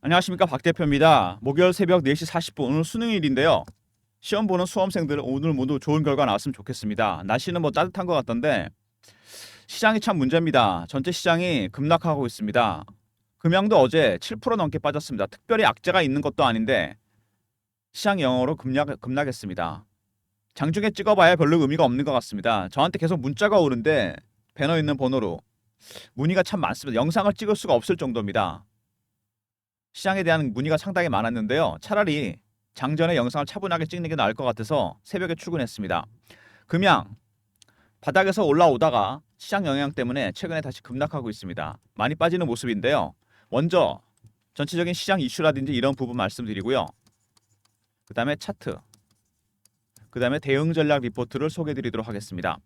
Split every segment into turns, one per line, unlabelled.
안녕하십니까, 박 대표입니다. 목요일 새벽 4시 40분 오늘 수능일인데요. 시험 보는 수험생들 오늘 모두 좋은 결과 나왔으면 좋겠습니다. 날씨는 뭐 따뜻한 것 같던데 시장이 참 문제입니다. 전체 시장이 급락하고 있습니다. 금양도 어제 7% 넘게 빠졌습니다. 특별히 악재가 있는 것도 아닌데 시장 영어로 급락했습니다. 장중에 찍어봐야 별로 의미가 없는 것 같습니다. 저한테 계속 문자가 오는데 배너 있는 번호로 문의가 참 많습니다. 영상을 찍을 수가 없을 정도입니다. 시장에 대한 문의가 상당히 많았는데요. 차라리 장전에 영상을 차분하게 찍는 게 나을 것 같아서 새벽에 출근했습니다. 금양 바닥에서 올라오다가 시장 영향 때문에 최근에 다시 급락하고 있습니다. 많이 빠지는 모습인데요. 먼저 전체적인 시장 이슈라든지 이런 부분 말씀드리고요. 그 다음에 차트, 그 다음에 대응 전략 리포트를 소개해드리도록 하겠습니다.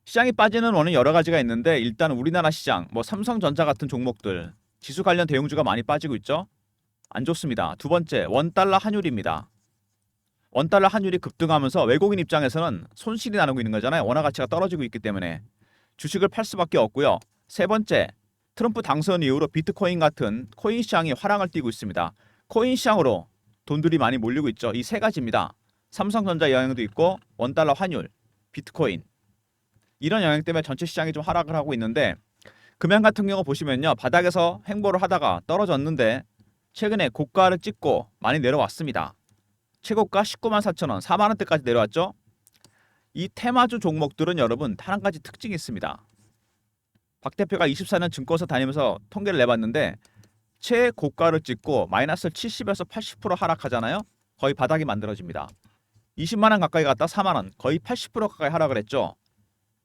시장이 빠지는 원은 여러 가지가 있는데 일단 우리나라 시장, 삼성전자 같은 종목들 지수 관련 대형주가 많이 빠지고 있죠. 안 좋습니다. 두 번째, 원달러 환율입니다. 원달러 환율이 급등하면서 외국인 입장에서는 손실이 나고 있는 거잖아요. 원화 가치가 떨어지고 있기 때문에 주식을 팔 수밖에 없고요. 세 번째, 트럼프 당선 이후로 비트코인 같은 코인 시장이 화랑을 띠고 있습니다. 코인 시장으로 돈들이 많이 몰리고 있죠. 이 세 가지입니다. 삼성전자 영향도 있고 원달러 환율, 비트코인 이런 영향 때문에 전체 시장이 좀 하락을 하고 있는데 금양 같은 경우 보시면요. 바닥에서 횡보를 하다가 떨어졌는데 최근에 고가를 찍고 많이 내려왔습니다. 최고가 19만 4천 원, 4만 원대까지 내려왔죠. 이 테마주 종목들은 여러분 단 한 가지 특징이 있습니다. 박 대표가 24년 증권사 다니면서 통계를 내봤는데 최고가를 찍고 마이너스 70에서 80% 하락하잖아요. 거의 바닥이 만들어집니다. 20만 원 가까이 갔다 4만 원, 거의 80% 가까이 하락을 했죠.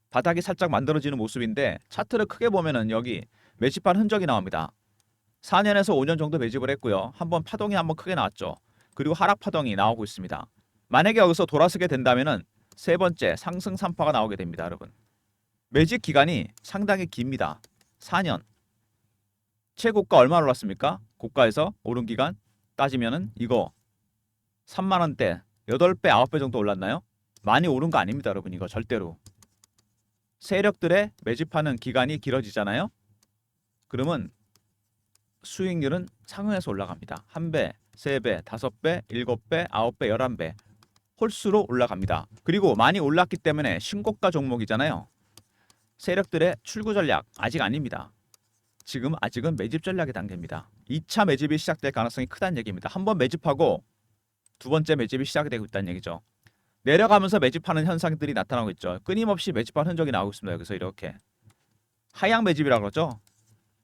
바닥이 살짝 만들어지는 모습인데 차트를 크게 보면은 여기 매집한 흔적이 나옵니다. 4년에서 5년 정도 매집을 했고요. 한번 파동이 한번 크게 나왔죠. 그리고 하락 파동이 나오고 있습니다. 만약에 여기서 돌아서게 된다면은 세 번째 상승 3파가 나오게 됩니다, 여러분. 매집 기간이 상당히 깁니다. 4년. 최고가 얼마 올랐습니까? 고가에서 오른 기간 따지면은 이거 3만 원대 8배, 9배 정도 올랐나요? 많이 오른 거 아닙니다, 여러분. 이거 절대로. 세력들의 매집하는 기간이 길어지잖아요. 그러면 수익률은 상승해서 올라갑니다. 1배, 3배, 5배, 7배, 9배, 11배 홀수로 올라갑니다. 그리고 많이 올랐기 때문에 신고가 종목이잖아요. 세력들의 출구 전략 아직 아닙니다. 지금 아직은 매집 전략의 단계입니다. 2차 매집이 시작될 가능성이 크다는 얘기입니다. 한 번 매집하고 두 번째 매집이 시작되고 있다는 얘기죠. 내려가면서 매집하는 현상들이 나타나고 있죠. 끊임없이 매집한 흔적이 나오고 있습니다. 여기서 이렇게 하향 매집이라고 그러죠.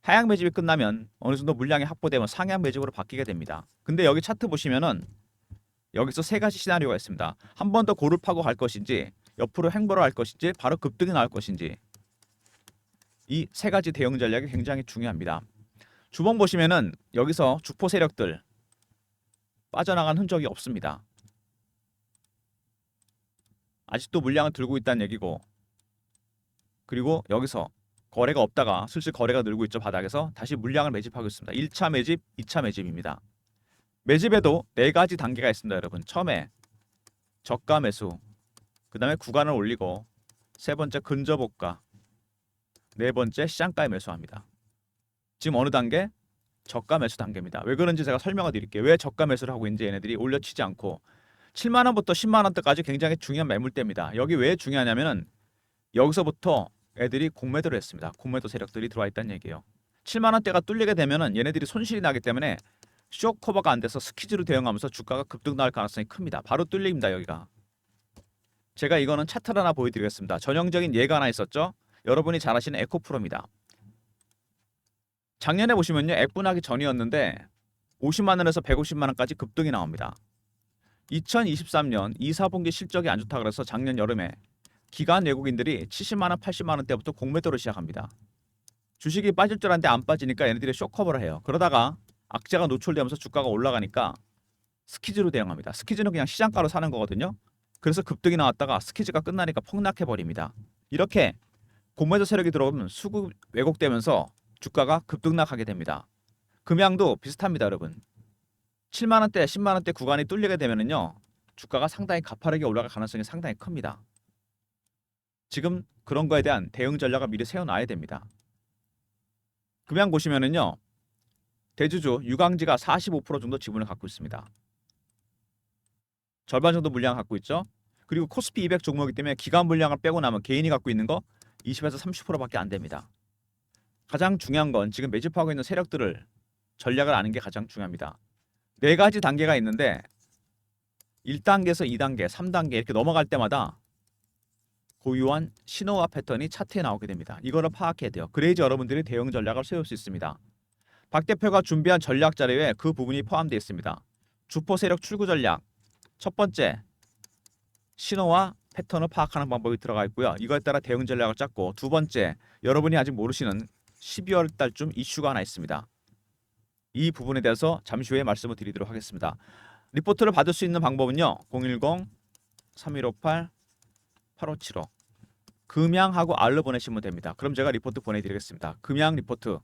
하향 매집이 끝나면 어느 정도 물량이 확보되면 상향 매집으로 바뀌게 됩니다. 근데 여기 차트 보시면은 여기서 세 가지 시나리오가 있습니다. 한 번 더 고를 파고 갈 것인지, 옆으로 횡보를 할 것인지, 바로 급등이 나올 것인지. 이 세 가지 대응 전략이 굉장히 중요합니다. 주봉 보시면은 여기서 주포 세력들 빠져나간 흔적이 없습니다. 아직도 물량을 들고 있다는 얘기고, 그리고 여기서 거래가 없다가 슬슬 거래가 늘고 있죠. 바닥에서 다시 물량을 매집하고 있습니다. 1차 매집, 2차 매집입니다. 매집에도 네 가지 단계가 있습니다, 여러분. 처음에 저가 매수, 그 다음에 구간을 올리고, 세 번째 근접호가, 네 번째 시장가에 매수합니다. 지금 어느 단계? 저가 매수 단계입니다. 왜 그런지 제가 설명을 드릴게요. 왜 저가 매수를 하고 있는지 얘네들이 올려치지 않고 7만 원부터 10만 원대까지 굉장히 중요한 매물대입니다. 여기 왜 중요하냐면은 여기서부터 애들이 공매도를 했습니다. 공매도 세력들이 들어와 있다는 얘기예요. 7만 원대가 뚫리게 되면은 얘네들이 손실이 나기 때문에 쇼 커버가 안 돼서 스키즈로 대응하면서 주가가 급등 나올 가능성이 큽니다. 바로 뚫립니다, 여기가. 제가 이거는 차트를 하나 보여드리겠습니다. 전형적인 예가 하나 있었죠. 여러분이 잘 아시는 에코프로입니다. 작년에 보시면요, 액분하기 전이었는데 50만 원에서 150만 원까지 급등이 나옵니다. 2023년 2, 4분기 실적이 안 좋다 그래서 작년 여름에 기관 외국인들이 70만 원, 80만 원대부터 공매도를 시작합니다. 주식이 빠질 줄 알았는데 안 빠지니까 얘네들이 쇼커버를 해요. 그러다가 악재가 노출되면서 주가가 올라가니까 스키즈로 대응합니다. 스키즈는 그냥 시장가로 사는 거거든요. 그래서 급등이 나왔다가 스키즈가 끝나니까 폭락해버립니다. 이렇게 공매도 세력이 들어오면 수급 왜곡되면서 주가가 급등락하게 됩니다. 금양도 비슷합니다, 여러분. 7만 원대, 10만 원대 구간이 뚫리게 되면은요, 주가가 상당히 가파르게 올라갈 가능성이 상당히 큽니다. 지금 그런 거에 대한 대응 전략을 미리 세워놔야 됩니다. 금양 보시면은요, 대주주 유광지가 45% 정도 지분을 갖고 있습니다. 절반 정도 물량을 갖고 있죠. 그리고 코스피 200 종목이기 때문에 기관 물량을 빼고 나면 개인이 갖고 있는 거 20에서 30%밖에 안 됩니다. 가장 중요한 건 지금 매집하고 있는 세력들을 전략을 아는 게 가장 중요합니다. 네 가지 단계가 있는데 1단계에서 2단계, 3단계 이렇게 넘어갈 때마다 고유한 신호와 패턴이 차트에 나오게 됩니다. 이거를 파악해야 돼요. 그래야지 여러분들이 대응 전략을 세울 수 있습니다. 박 대표가 준비한 전략 자료에 그 부분이 포함되어 있습니다. 주포 세력 출구 전략 첫 번째 신호와 패턴을 파악하는 방법이 들어가 있고요. 이거에 따라 대응 전략을 짰고 두 번째 여러분이 아직 모르시는 12월 달쯤 이슈가 하나 있습니다. 이 부분에 대해서 잠시 후에 말씀을 드리도록 하겠습니다. 리포트를 받을 수 있는 방법은요. 010-3158-8575 금양하고 R로 보내시면 됩니다. 그럼 제가 리포트 보내드리겠습니다. 금양 리포트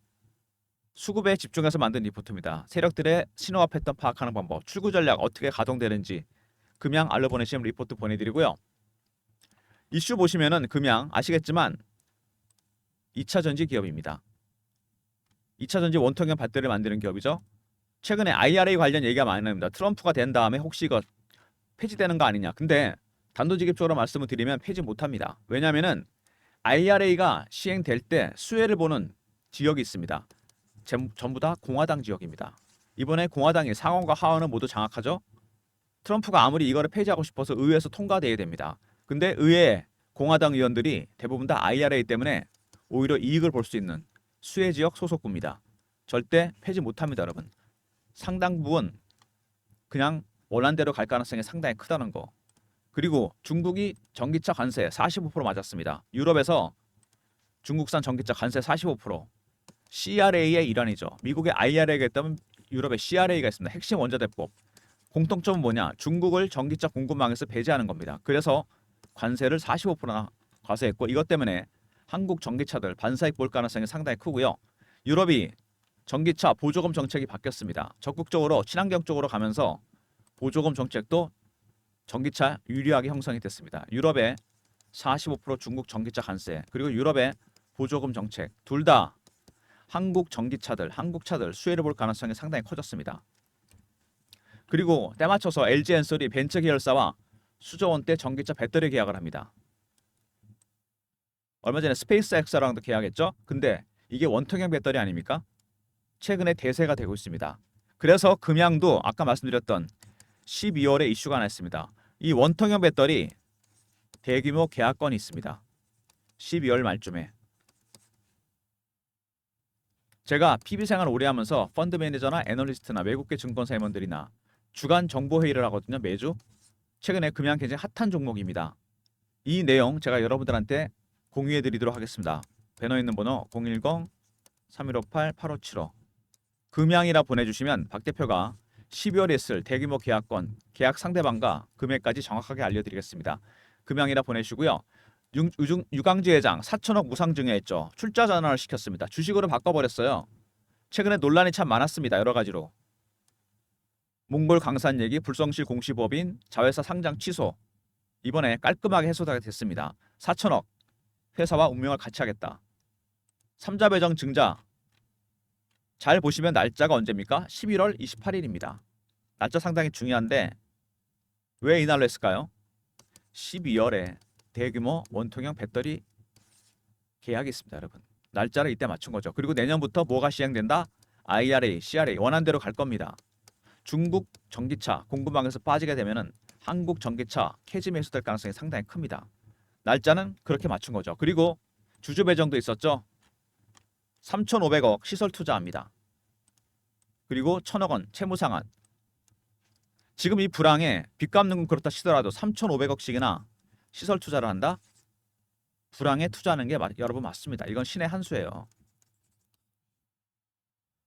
수급에 집중해서 만든 리포트입니다. 세력들의 신호와 패턴 파악하는 방법, 출구 전략 어떻게 가동되는지 금양 R로 보내시면 리포트 보내드리고요. 이슈 보시면은 금양 아시겠지만 2차전지 기업입니다. 2차전지 원통형 배터리를 만드는 기업이죠. 최근에 IRA 관련 얘기가 많이 나옵니다. 트럼프가 된 다음에 혹시 이거 폐지되는 거 아니냐. 근데 단도직입적으로 말씀을 드리면 폐지 못합니다. 왜냐하면은 IRA가 시행될 때 수혜를 보는 지역이 있습니다. 전부 다 공화당 지역입니다. 이번에 공화당이 상원과 하원을 모두 장악하죠. 트럼프가 아무리 이거를 폐지하고 싶어서 의회에서 통과돼야 됩니다. 근데 의회 공화당 의원들이 대부분 다 IRA 때문에 오히려 이익을 볼 수 있는 수혜 지역 소속구입니다. 절대 폐지 못합니다, 여러분. 상당 부분 그냥 원한 대로 갈 가능성이 상당히 크다는 거. 그리고 중국이 전기차 관세 45% 맞았습니다. 유럽에서 중국산 전기차 관세 45% CRA의 일환이죠. 미국의 IRA가 있다면 유럽의 CRA가 있습니다. 핵심 원자대법. 공통점은 뭐냐? 중국을 전기차 공급망에서 배제하는 겁니다. 그래서 관세를 45%나 과세했고 이것 때문에 한국 전기차들 반사익 볼 가능성이 상당히 크고요. 유럽이 전기차 보조금 정책이 바뀌었습니다. 적극적으로 친환경 쪽으로 가면서 보조금 정책도 전기차 유리하게 형성이 됐습니다. 유럽의 45% 중국 전기차 관세 그리고 유럽의 보조금 정책 둘 다 한국 전기차들, 한국 차들 수혜를 볼 가능성이 상당히 커졌습니다. 그리고 때 맞춰서 LG엔솔이 벤처 계열사와 수조 원대 전기차 배터리 계약을 합니다. 얼마 전에 스페이스X랑도 계약했죠. 근데 이게 원통형 배터리 아닙니까? 최근에 대세가 되고 있습니다. 그래서 금양도 아까 말씀드렸던 12월에 이슈가 하나 있습니다. 이 원통형 배터리 대규모 계약건이 있습니다. 12월 말쯤에. 제가 PB 생활을 오래 하면서 펀드 매니저나 애널리스트나 외국계 증권사 임원들이나 주간 정보 회의를 하거든요. 매주. 최근에 금양 굉장히 핫한 종목입니다. 이 내용 제가 여러분들한테 공유해 드리도록 하겠습니다. 배너 있는 번호 010-3158-8575 금양이라 보내주시면 박 대표가 12월에 있을 대규모 계약건, 계약 상대방과 금액까지 정확하게 알려드리겠습니다. 금양이라 보내시고요. 유광지 회장 4천억 무상증여했죠. 출자 전환을 시켰습니다. 주식으로 바꿔버렸어요. 최근에 논란이 참 많았습니다. 여러 가지로. 몽골 강산 얘기, 불성실 공시법인, 자회사 상장 취소. 이번에 깔끔하게 해소가 됐습니다. 4천억 회사와 운명을 같이 하겠다. 3자 배정 증자. 잘 보시면 날짜가 언제입니까? 11월 28일입니다. 날짜 상당히 중요한데 왜 이날로 했을까요? 12월에 대규모 원통형 배터리 계약이 있습니다, 여러분. 날짜를 이때 맞춘 거죠. 그리고 내년부터 뭐가 시행된다? IRA, CRA 원안대로 갈 겁니다. 중국 전기차 공급망에서 빠지게 되면은 한국 전기차 캐지 매수될 가능성이 상당히 큽니다. 날짜는 그렇게 맞춘 거죠. 그리고 주주 배정도 있었죠. 3,500억 시설 투자합니다. 그리고 1,000억 원 채무 상환. 지금 이 불황에 빚 갚는 건 그렇다 치더라도 3,500억씩이나 시설 투자를 한다? 불황에 투자하는 게 여러분 맞습니다. 이건 신의 한 수예요.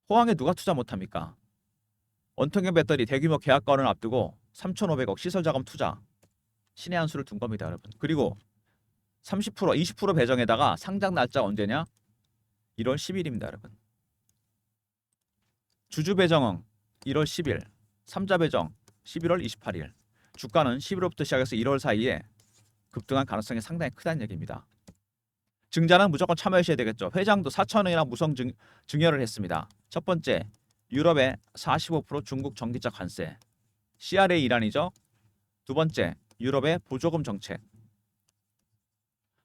호황에 누가 투자 못합니까? 원통형 배터리 대규모 계약건을 앞두고 3,500억 시설 자금 투자. 신의 한 수를 둔 겁니다, 여러분. 그리고 30%, 20% 배정에다가 상장 날짜 언제냐? 1월 10일입니다, 여러분. 주주 배정은 1월 10일, 3자 배정 11월 28일. 주가는 11월부터 시작해서 1월 사이에 급등한 가능성이 상당히 크다는 얘기입니다. 증자는 무조건 참여하셔야 되겠죠. 회장도 4천억이나 무상 증여를 했습니다. 첫 번째, 유럽의 45% 중국 전기차 관세. CRA 이란이죠. 두 번째, 유럽의 보조금 정책.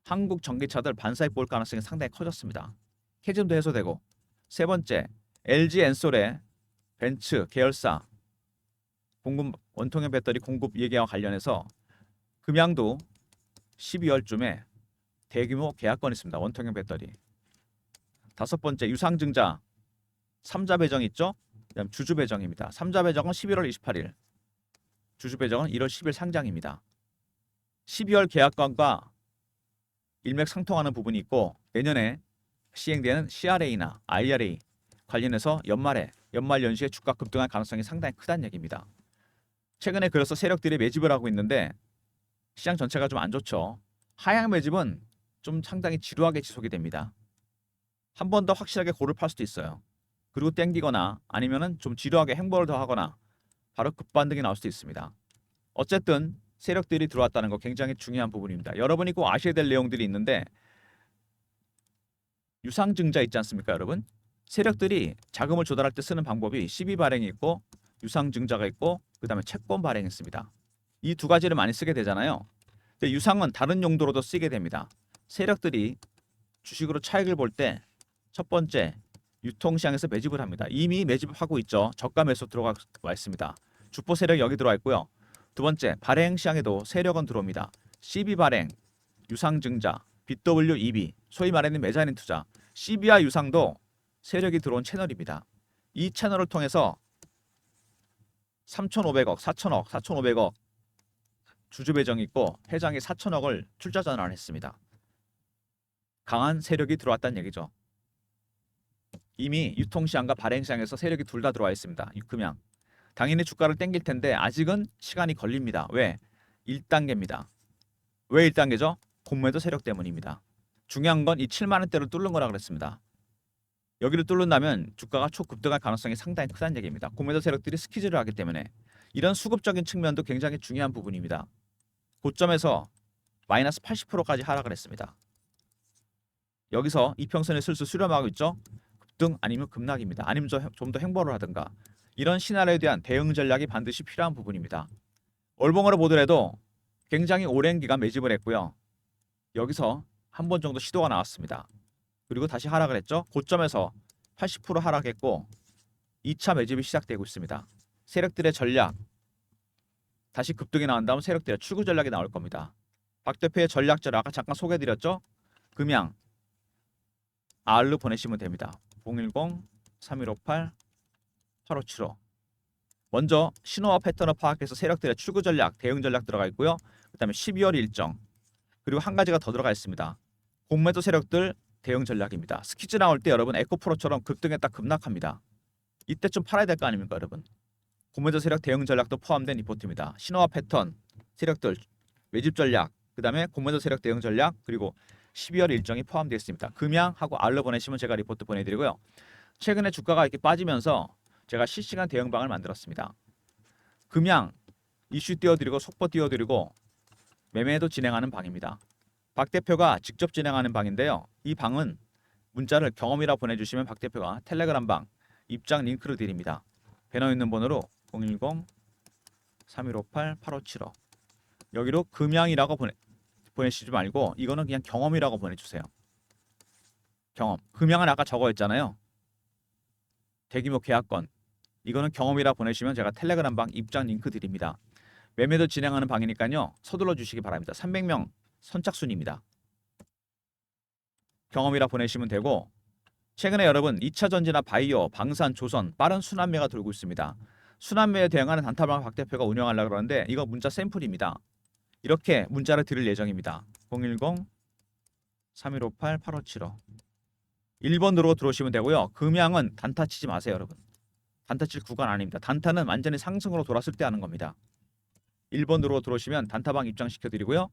한국 전기차들 반사익 볼 가능성이 상당히 커졌습니다. 캐즘도 해소되고. 세 번째, LG 엔솔의 벤츠 계열사 공급 원통형 배터리 공급 얘기와 관련해서 금양도 12월쯤에 대규모 계약건이 있습니다. 원통형 배터리. 다섯 번째, 유상증자 3자 배정 있죠? 그다음 주주 배정입니다. 3자 배정은 11월 28일. 주주 배정은 1월 10일 상장입니다. 12월 계약건과 일맥상통하는 부분이 있고 내년에 시행되는 CRA나 IRA 관련해서 연말 연시에 주가 급등할 가능성이 상당히 크다는 얘기입니다. 최근에 그래서 세력들이 매집을 하고 있는데 시장 전체가 좀 안 좋죠. 하향 매집은 좀 상당히 지루하게 지속이 됩니다. 한 번 더 확실하게 고를 팔 수도 있어요. 그리고 땡기거나 아니면은 좀 지루하게 행보를 더 하거나 바로 급반등이 나올 수도 있습니다. 어쨌든 세력들이 들어왔다는 거 굉장히 중요한 부분입니다. 여러분이 꼭 아셔야 될 내용들이 있는데 유상증자 있지 않습니까, 여러분? 세력들이 자금을 조달할 때 쓰는 방법이 시비 발행이 있고 유상증자가 있고 그다음에 채권 발행이 있습니다. 이 두 가지를 많이 쓰게 되잖아요. 근데 유상은 다른 용도로도 쓰게 됩니다. 세력들이 주식으로 차익을 볼 때 첫 번째 유통시장에서 매집을 합니다. 이미 매집하고 있죠. 저가 매수 들어와 있습니다. 주포 세력이 여기 들어와 있고요. 두 번째 발행 시장에도 세력은 들어옵니다. CB 발행, 유상증자, BWEB, 소위 말하는 메자닌 투자, CB와 유상도 세력이 들어온 채널입니다. 이 채널을 통해서 3,500억, 4,000억, 4,500억 주주 배정이 있고 회장이 4,000억을 출자 전환을 했습니다. 강한 세력이 들어왔다는 얘기죠. 이미 유통시장과 발행시장에서 세력이 둘 다 들어와 있습니다. 금양. 당연히 주가를 땡길 텐데 아직은 시간이 걸립니다. 왜? 1단계입니다. 왜 1단계죠? 공매도 세력 때문입니다. 중요한 건 이 7만 원대를 뚫는 거라 그랬습니다. 여기를 뚫는다면 주가가 초급등할 가능성이 상당히 크다는 얘기입니다. 공매도 세력들이 스퀴즈를 하기 때문에 이런 수급적인 측면도 굉장히 중요한 부분입니다. 고점에서 마이너스 80%까지 하락을 했습니다. 여기서 이평선을 슬슬 수렴하고 있죠. 급등 아니면 급락입니다. 아니면 좀 더 행보를 하든가 이런 시나리오에 대한 대응 전략이 반드시 필요한 부분입니다. 월봉으로 보더라도 굉장히 오랜 기간 매집을 했고요. 여기서 한 번 정도 시도가 나왔습니다. 그리고 다시 하락을 했죠. 고점에서 80% 하락했고 2차 매집이 시작되고 있습니다. 세력들의 전략 다시 급등이 나온 다음 세력들의 출구 전략이 나올 겁니다. 박 대표의 전략자를 아까 잠깐 소개해드렸죠. 금양 R로 보내시면 됩니다. 010-3158-8575 먼저 신호와 패턴을 파악해서 세력들의 출구 전략, 대응 전략 들어가 있고요. 그 다음에 12월 일정 그리고 한 가지가 더 들어가 있습니다. 공매도 세력들 대응 전략입니다. 스퀴즈 나올 때 여러분 에코프로처럼 급등했다 급락합니다. 이때 좀 팔아야 될 거 아닙니까 여러분. 공매도 세력 대응 전략도 포함된 리포트입니다. 신호와 패턴, 세력들, 매집 전략, 그 다음에 공매도 세력 대응 전략 그리고 12월 일정이 포함되어 있습니다. 금양하고 R로 보내시면 제가 리포트 보내드리고요. 최근에 주가가 이렇게 빠지면서 제가 실시간 대응방을 만들었습니다. 금양 이슈 띄워드리고 속보 띄워드리고 매매도 진행하는 방입니다. 박 대표가 직접 진행하는 방인데요. 이 방은 문자를 경험이라 보내주시면 박 대표가 텔레그램 방 입장 링크를 드립니다. 배너 있는 번호로 010-3158-8575 여기로 금양이라고 보내시지 말고 이거는 그냥 경험이라고 보내주세요. 경험. 금양은 아까 저거였잖아요. 대규모 계약건. 이거는 경험이라 보내시면 제가 텔레그램 방 입장 링크 드립니다. 매매도 진행하는 방이니까요. 서둘러 주시기 바랍니다. 300명 선착순입니다. 경험이라 보내시면 되고 최근에 여러분 2차 전지나 바이오, 방산, 조선 빠른 순환매가 돌고 있습니다. 순환매에 대응하는 단타방 박 대표가 운영하려고 그러는데 이거 문자 샘플입니다. 이렇게 문자를 드릴 예정입니다. 010-3158-8575 1번으로 들어오시면 되고요. 금양은 단타 치지 마세요 여러분. 단타 칠 구간 아닙니다. 단타는 완전히 상승으로 돌았을 때 하는 겁니다. 1번으로 들어오시면 단타방 입장시켜드리고요.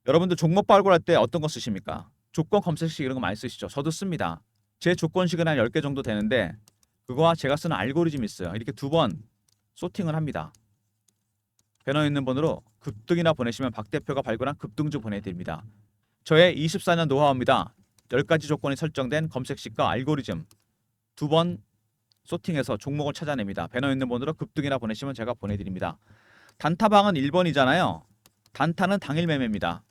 여러분들 종목 발굴할 때 어떤 거 쓰십니까? 조건 검색식 이런 거 많이 쓰시죠? 저도 씁니다. 제 조건식은 한 10개 정도 되는데 그거와 제가 쓰는 알고리즘이 있어요. 이렇게 두 번 소팅을 합니다. 배너 있는 번호로 급등이나 보내시면 박 대표가 발굴한 급등주 보내드립니다. 저의 24년 노하우입니다. 10가지 조건이 설정된 검색식과 알고리즘 두 번 소팅해서 종목을 찾아냅니다. 배너 있는 번호로 급등이라 보내시면 제가 보내드립니다. 단타방은 1번이잖아요. 단타는 당일 매매입니다.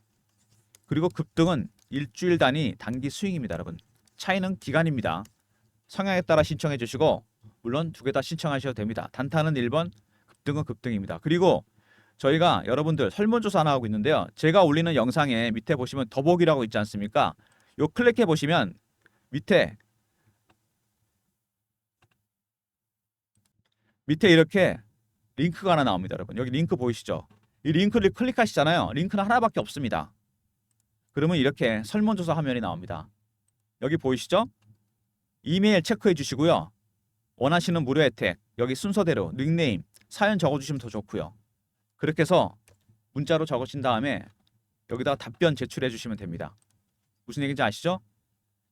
그리고 급등은 일주일 단위 단기 스윙입니다. 여러분. 차이는 기간입니다. 성향에 따라 신청해 주시고 물론 두 개 다 신청하셔도 됩니다. 단타는 1번, 급등은 급등입니다. 그리고 저희가 여러분들 설문조사 하나 하고 있는데요. 제가 올리는 영상에 밑에 보시면 더보기라고 있지 않습니까? 요 클릭해 보시면 밑에 이렇게 링크가 하나 나옵니다. 여러분. 여기 링크 보이시죠? 이 링크를 클릭하시잖아요. 링크는 하나밖에 없습니다. 그러면 이렇게 설문조사 화면이 나옵니다. 여기 보이시죠? 이메일 체크해 주시고요. 원하시는 무료 혜택, 여기 순서대로 닉네임, 사연 적어주시면 더 좋고요. 그렇게 해서 문자로 적으신 다음에 여기다 답변 제출해 주시면 됩니다. 무슨 얘기인지 아시죠?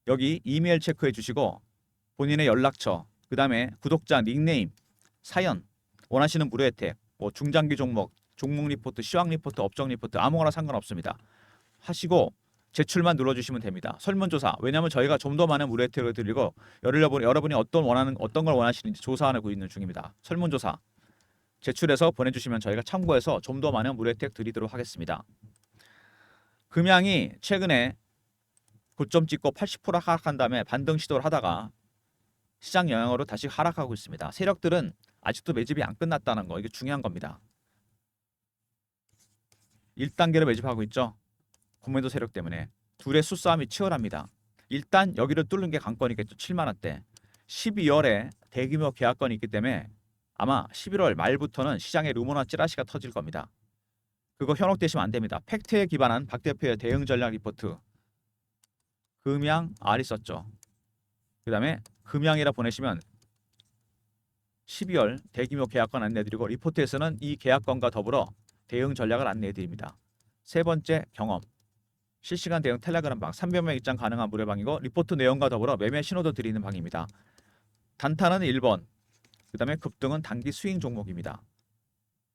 여기 이메일 체크해 주시고 본인의 연락처, 그 다음에 구독자 닉네임, 사연, 원하시는 무료 혜택, 뭐 중장기 종목, 종목 리포트, 시황 리포트, 업종 리포트 아무거나 상관없습니다. 하시고 제출만 눌러주시면 됩니다. 설문조사. 왜냐하면 저희가 좀 더 많은 무료 혜택을 드리고 여러분이 어떤 걸 원하시는지 조사하고 있는 중입니다. 설문조사 제출해서 보내주시면 저희가 참고해서 좀 더 많은 무료 혜택 드리도록 하겠습니다. 금양이 최근에 고점 찍고 80% 하락한 다음에 반등 시도를 하다가 시장 영향으로 다시 하락하고 있습니다. 세력들은 아직도 매집이 안 끝났다는 거, 이게 중요한 겁니다. 1단계로 매집하고 있죠. 공매도 세력 때문에 둘의 수싸움이 치열합니다. 일단 여기를 뚫는 게 관건이겠죠. 7만원대. 12월에 대규모 계약건이 있기 때문에 아마 11월 말부터는 시장에 루머나 찌라시가 터질 겁니다. 그거 현혹되시면 안 됩니다. 팩트에 기반한 박 대표의 대응 전략 리포트. 금양 R이 썼죠. 그 다음에 금양이라 보내시면 12월 대규모 계약건 안내해드리고 리포트에서는 이 계약건과 더불어 대응 전략을 안내해드립니다. 세 번째 경험. 실시간 대응 텔레그램 방 300명 입장 가능한 무료방이고 리포트 내용과 더불어 매매 신호도 드리는 방입니다. 단타는 1번, 그 다음에 급등은 단기 스윙 종목입니다.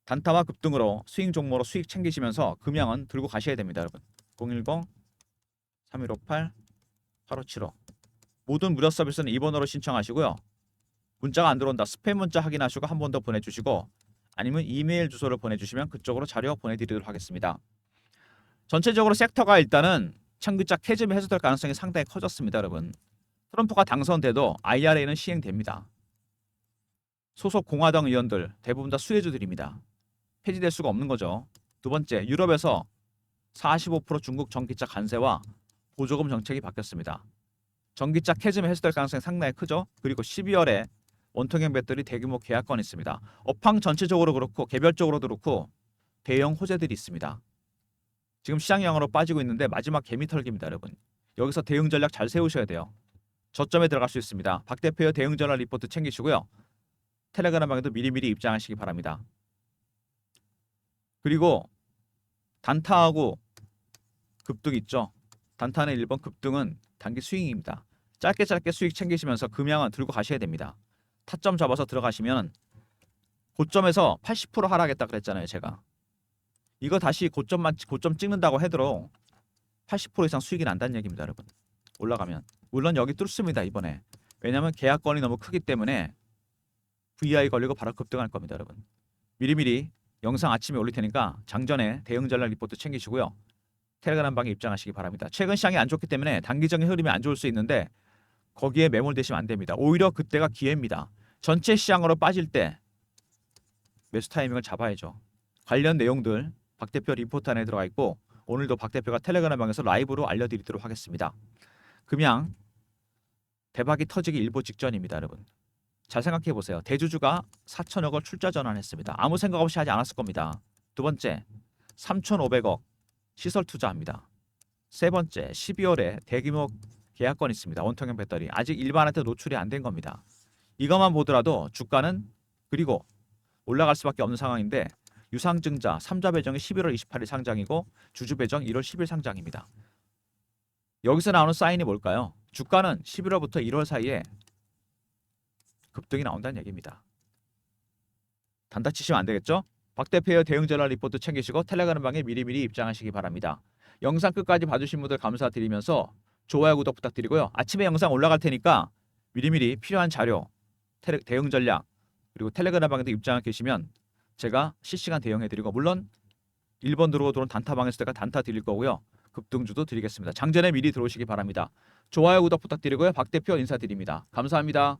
단타와 급등으로 스윙 종목으로 수익 챙기시면서 금양은 들고 가셔야 됩니다. 여러분. 010-3158-8575 모든 무료 서비스는 2번으로 신청하시고요. 문자가 안 들어온다. 스팸 문자 확인하시고 한 번 더 보내주시고 아니면 이메일 주소를 보내주시면 그쪽으로 자료 보내드리도록 하겠습니다. 전체적으로 섹터가 일단은 청기자 캐즘이 해소될 가능성이 상당히 커졌습니다. 여러분. 트럼프가 당선돼도 IRA는 시행됩니다. 소속 공화당 의원들 대부분 다 수혜주들입니다. 폐지될 수가 없는 거죠. 두 번째, 유럽에서 45% 중국 전기차 관세와 보조금 정책이 바뀌었습니다. 전기차 캐즘이 해소될 가능성이 상당히 크죠. 그리고 12월에 원통형 배터리 대규모 계약건이 있습니다. 업황 전체적으로 그렇고 개별적으로도 그렇고 대형 호재들이 있습니다. 지금 시장 영향으로 빠지고 있는데 마지막 개미털기입니다. 여러분. 여기서 대응 전략 잘 세우셔야 돼요. 저점에 들어갈 수 있습니다. 박 대표의 대응 전략 리포트 챙기시고요. 텔레그램 방에도 미리미리 입장하시기 바랍니다. 그리고 단타하고 급등 있죠. 단타는 1번, 급등은 단기 스윙입니다. 짧게 수익 챙기시면서 금양은 들고 가셔야 됩니다. 타점 잡아서 들어가시면 고점에서 80% 하락했다 그랬잖아요. 제가. 이거 다시 고점 찍는다고 해도 80% 이상 수익이 난다는 얘기입니다. 여러분. 올라가면. 물론 여기 뚫습니다. 이번에. 왜냐하면 계약건이 너무 크기 때문에 VI 걸리고 바로 급등할 겁니다. 여러분. 미리미리 영상 아침에 올릴 테니까 장전에 대응 전략 리포트 챙기시고요. 텔레그램 방에 입장하시기 바랍니다. 최근 시장이 안 좋기 때문에 단기적인 흐름이 안 좋을 수 있는데 거기에 매몰되시면 안 됩니다. 오히려 그때가 기회입니다. 전체 시장으로 빠질 때 매수 타이밍을 잡아야죠. 관련 내용들 박 대표 리포트 안에 들어가 있고 오늘도 박 대표가 텔레그램 방에서 라이브로 알려드리도록 하겠습니다. 금양 대박이 터지기 일보 직전입니다. 여러분. 잘 생각해 보세요. 대주주가 4천억을 출자 전환했습니다. 아무 생각 없이 하지 않았을 겁니다. 두 번째, 3,500억 시설 투자합니다. 세 번째, 12월에 대규모 계약건 있습니다. 원통형 배터리. 아직 일반한테 노출이 안 된 겁니다. 이것만 보더라도 주가는 그리고 올라갈 수밖에 없는 상황인데 유상증자 3자 배정이 11월 28일 상장이고 주주 배정 1월 10일 상장입니다. 여기서 나오는 사인이 뭘까요? 주가는 11월부터 1월 사이에 급등이 나온다는 얘기입니다. 단타 치시면 안 되겠죠? 박 대표의 대응 전략 리포트 챙기시고 텔레그램 방에 미리미리 입장하시기 바랍니다. 영상 끝까지 봐주신 분들 감사드리면서 좋아요, 구독 부탁드리고요. 아침에 영상 올라갈 테니까 미리미리 필요한 자료 대응 전략 그리고 텔레그램 방에도 입장을 계시면 제가 실시간 대응해드리고 물론 1번 들어오고 들어온 단타방에 있을 때가 단타 드릴 거고요. 급등주도 드리겠습니다. 장전에 미리 들어오시기 바랍니다. 좋아요 구독 부탁드리고요. 박 대표 인사드립니다. 감사합니다.